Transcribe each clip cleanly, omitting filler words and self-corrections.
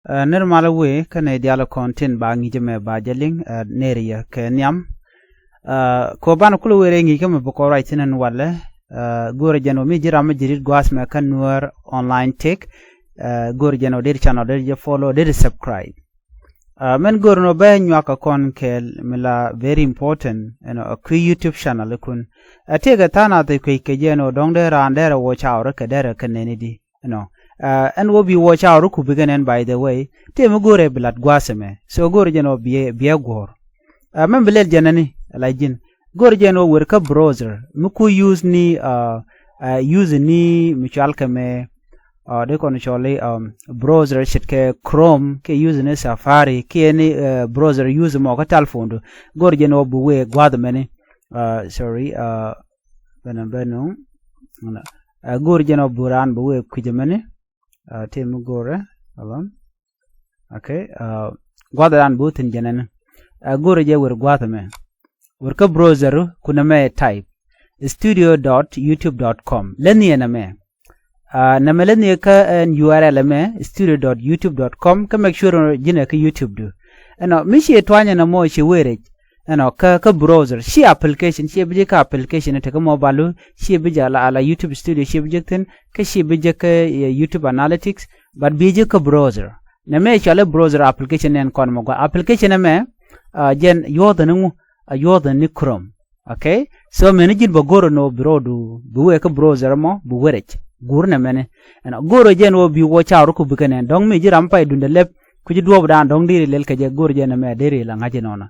Normal way can dialo content ba ngi jeme ba jaling neria kenyam ko ban kulu were ngi kam ko right nan wala gore jeno mi jira ma jirit gwas me kan Nuer Online Tech gore jeno der channel der je follow der subscribe men gore no ba nyaka kon kel mila very important a YouTube channel kun atega tana de ko ke jeno dong der and der watch out ka der kan ne di and we'll be watch out ku beginnen by the way temu gore blood gwaseme so gore jeno biye gor men belel janani lajin gore jeno worka browser muku use ni mutual kame de kon chole browser shitke Chrome ke use ni Safari ke ni browser use mo ka telephone gore jeno buwe gwadmene sorry beno gore jeno buran buwe kujemene temu gore alon okay gwadaran butin janan gore je wer gwadame werka browser kuna me type studio.youtube.com leni na me na meleni ka url me studio.youtube.com ka make sure jina ka YouTube do mishi twanya na mo shi were ka browser shi application shi bije ka application ta ka mobile shi bije ala YouTube studio shi bije ten ka shi bije ka YouTube analytics but bije ka browser na me chala browser application en kon mo application me jen yodanung yodan Chrome okay so menijin bo goro no brodu buwe ka browser mo bu werech gurna mene goro jen wo bi wo chawru ku bikenen dong mi jiram pay dunde lep kuji duob dan dong diri lel kaje gor jen me diri la ngaje nona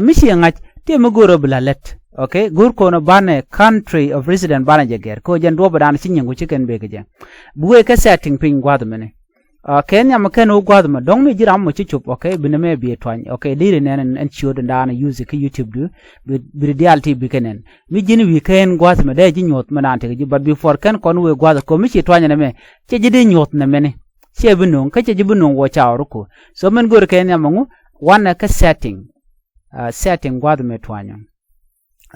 mishi ngaj te mo goro bla let okay gur ko no bane country of resident bane jeger ko jen duob dan sinyengu chicken be kaje buwe ka setting ping gwad mene Kenya makano gwadma dong mi jiram mo chichup okay bineme bi twany okay diri nen en chiodo ndana use ka YouTube do bi reality bikenen mi jini weekend gwadma de ji nyot manante ji but before kan kon we gwad ko mi chi twanya na me che ji de nyot na mene che binung ka che ji binung wo chawru ko so men gor Kenya mangu wana ka setting gwadma twanya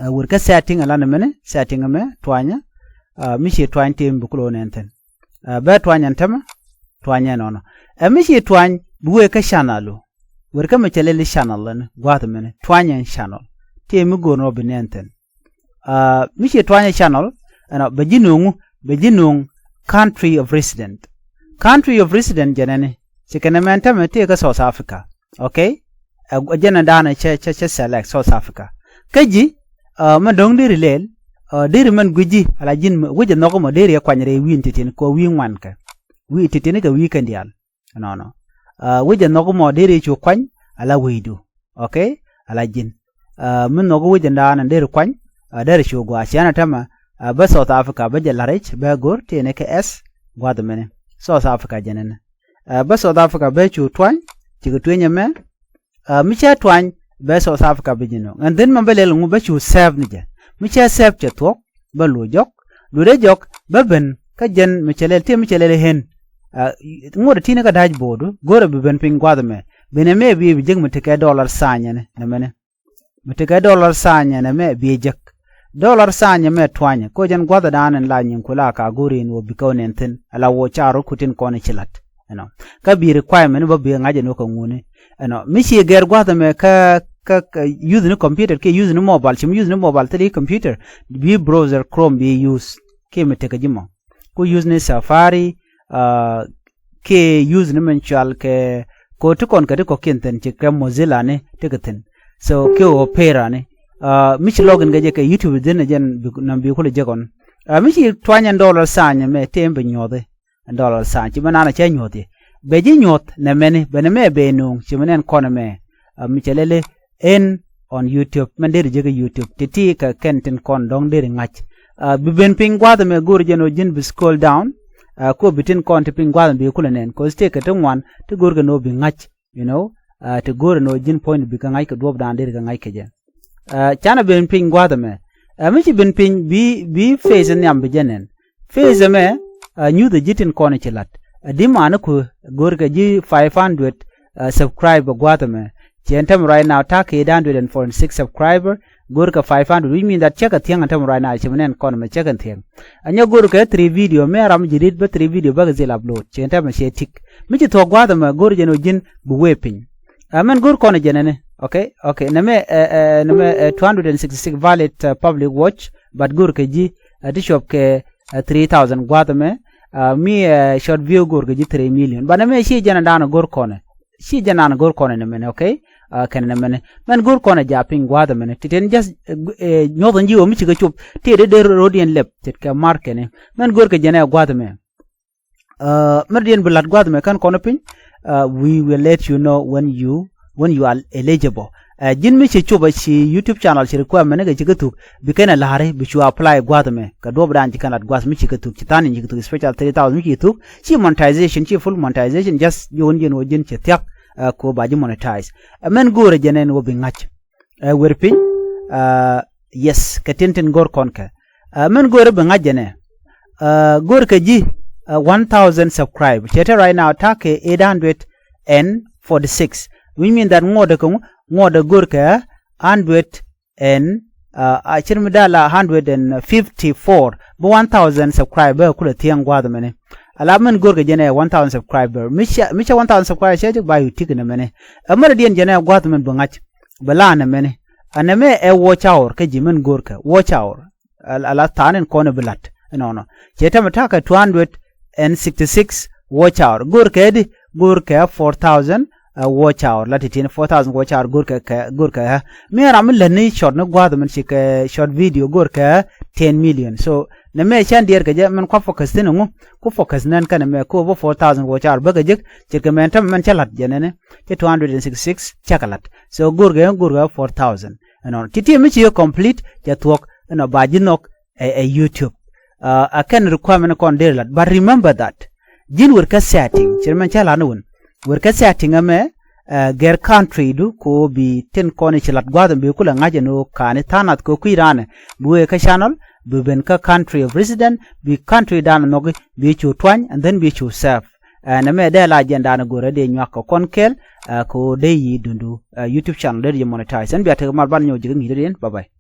wur ka setting ala na mene setting me twanya mi chi twany tem bukulo nenten ba twanya ntama twanya nono mishi twany buwe ka channel werka mechelele channel lan gwat mene twanya channel temi gono binenten mishi twanya channel bejinung country of resident janene chikene menta mete ka South Africa okay jana dana che select South Africa kaji mandong diri lel diri man guji ala jin wuja noko mo diri kwanyre wintitin ko winwan ka wi titini ka weekend yal no wija nogo mo diri chu kwany ala widu okay ala jin min nogo wija ndana diri kwany diri chu gwa siana tama ba South Africa ba jalarich ba gor tene ka s gwad mene South Africa jenene ba South Africa ba chu twany tiga twenya me micha twany ba South Africa ba jino and then mambelel ngu ba chu save nije micha save che tok ba lu jok ba ben ka jen michelele hen ngore tina ka daj bodu gore bi ben ping gwadme bene me bi jeng mutike dollar sanya ne mene mutike dollar sanya ne me bi jek dollar sanya me twanya ko jen gwada danen la nyin kula ka gore no bi kawnenten ala wo charo kutin kone chilat ka bi requirement ba bi ngaje no ka ngune mishi ger gwada me ka use no computer ke use no mobile chim use no mobile tele computer bi browser Chrome bi use ke mutike jimo ko use ne Safari ke use ni menchual ke ko to kon kade ko kenten che ke Mozilla ne tegeten so ke opera ne mich login gaje ke YouTube den jen nambi ko le jegon mich twanya dollar sanya me tembe nyode dollar sanya manana che nyode be ji nyot ne mene bene me be nung chimenen kono me michelele en on YouTube men der jege YouTube titi ka kenten kon dong der ngach bi ben ping gwada me gor jeno jin bi scroll down ko bitin kon te ping gwada bi kulanen ko ste ka tungwan te gor ga no bi ngach te gor no jin point bi ka ngai ka dob dan der ka ngai ke je chana ben ping gwada me michi ben ping bi face nyam bi jenen face me new the jitin kon chilat dimana ko gor ga ji 500 subscriber gwada me chentem right now ta ke 146 subscriber gor ka 500 we mean that check a thing atam right now chimnen kon me check thing anya gor ka 3 video me ram jidit ba 3 video ba gazil upload chenta me she tik mi ci to gwada ma gor jeno jin bu wepin amen gor kon jenene okay name 266 valid public watch but gor ka ji shop ke 3000 gwada me mi short view gor ka ji 3 million ba name shi jena dana gor kon shi jena na gor kon ne men okay kan na men man gor kon ja ping gwada men titen just nyodo njiwo mi ci ga chup te de rodian lep tet ka marke ne man gor ka jena gwada me Meridian Blood Guadme can conopin. We will let you know when you are eligible. Jin mi ci chuba ci YouTube channel ci requirement ga ci gatu bi kana lahare bi ci apply Guadme ka do bran ci kana gwas mi ci gatu ci tani ci gatu special 3000 mi ci tu ci monetization ci full monetization just yon no jin ci tek ko baji monetize men gore jenen wo bi ngach werpin yes ka tenten gor konka men gore bi ngajene gor ka ji 1000 subscribe chete right now take 846 we mean that ngode gorka 100 and achirmidala 154 but 1000 subscriber kula tiang gwada mene alamen gorka jene 1000 subscriber misha 1000 subscriber chete ba yutik na mene amara dien jene gwada men bangach bala na mene aname watch hour ke jimen gorka watch hour ala tanen kone bilat no chete mataka 266 watch hour gorka 4000 watch hour latitin 4000 watch hour gorka me ram lani short no gwada man shika short video gorka 10 million so na me chan der ka man ko focus tin ngo ko focus nan kana me ko 4000 watch hour baga jek chika men tam man chalat jenene 266 chakalat so gorga 4000 titi mi chi complete jatwok bajinok a YouTube can requirement kon der but remember that jin work setting chirman chala nun work setting ame ger country du ko bi ten koni chilat gwadam bi kula ngaje no kane tanat ko kuirane buwe ka channel bi ben ka country of resident bi country dan no bi chu twany and then bi chu serve na me de la agenda na gore de nyaka konkel ko de yi dundu YouTube channel de monetize and bi ata mar ban nyo jigi den bye bye